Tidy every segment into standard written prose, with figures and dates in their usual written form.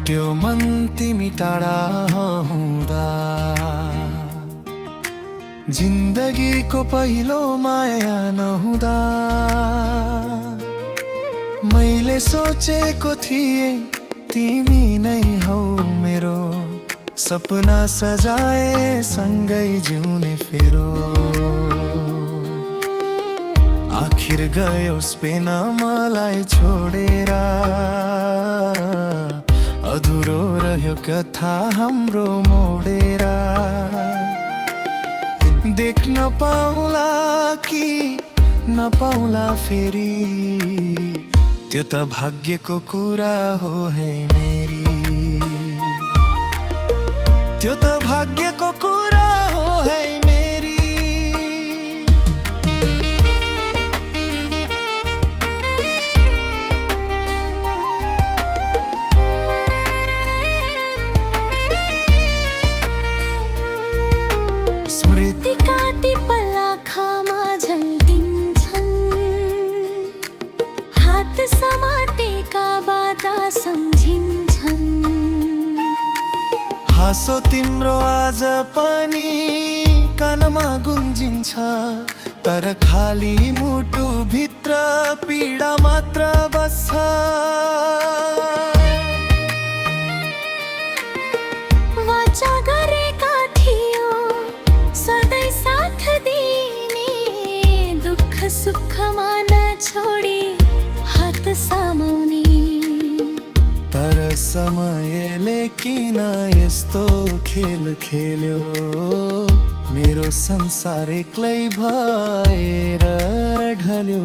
टुट्यो मन तिमी टाढा हुँदा। जिन्दगीको पहिलो माया नहुँदा मैले सोचेको थिएँ तिमी नै हौ मेरो सपना सजाए सँगै जिउने फेरो। आखिर गयो स्पेन मलाई छोडेर, अधुरो रह्यो कथा हाम्रो मोडेर। देख्न पाउला कि नपाउला फेरि, त्यो त भाग्यको कुरा हो है मेरी। त्यो त भाग्यको कुरा हो है मेरी। स्मृतिका ती पलाखामा झल्किन्छन्, हात समातेका बाधा सम्झिन्छन्। हाँसो तिम्रो आज पनि कानमा गुन्जिन्छ, तर खाली मुटु भित्र पीडा मात्र बस्छ। वाचा गरेका थियो सधैँ साथ दिने, दुःख सुखमा नछोडी हात समाउने। तर समयले किन यस्तो खेल खेल्यो, मेरो संसार एक्लै भएर ढल्यो।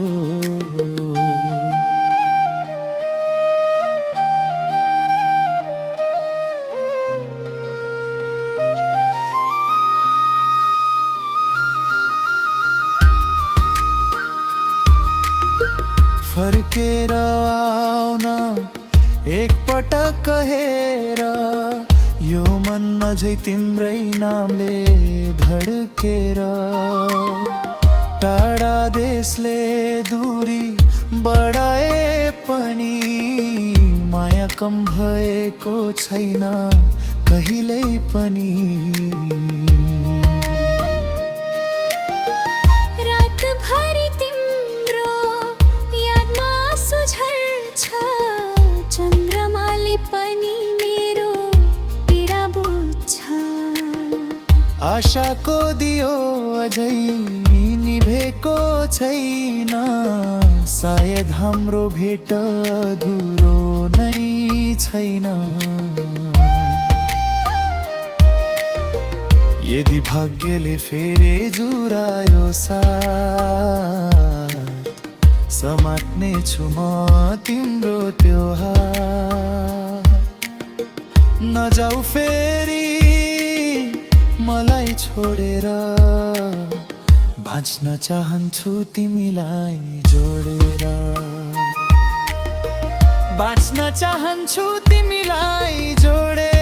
फर्केर आउन एकपटक हेर, यो मन अझै तिम्रै नामले धड्केर। टाढा देशले दूरी बढाए पनि माया कम भएको छैन कहिल्यै पनि। रातभरि तिम्रो यादमा आँसु झर्छ, चन्द्रमाले पनि मेरो पीडा बुझ्छ। आशाको दियो अझै निभेको छैन, सायद हाम्रो भेट अधुरो नै छैन। यदि भाग्यले फेरि जुरायो साथ, समात्ने छु म तिम्रो त्यो हात। नजाऊ फेरि मलाई छोडेर, बाँच्न चाहन्छु तिमीलाई जोडेर। बाँच्न चाहन्छु तिमीलाई जोडेर।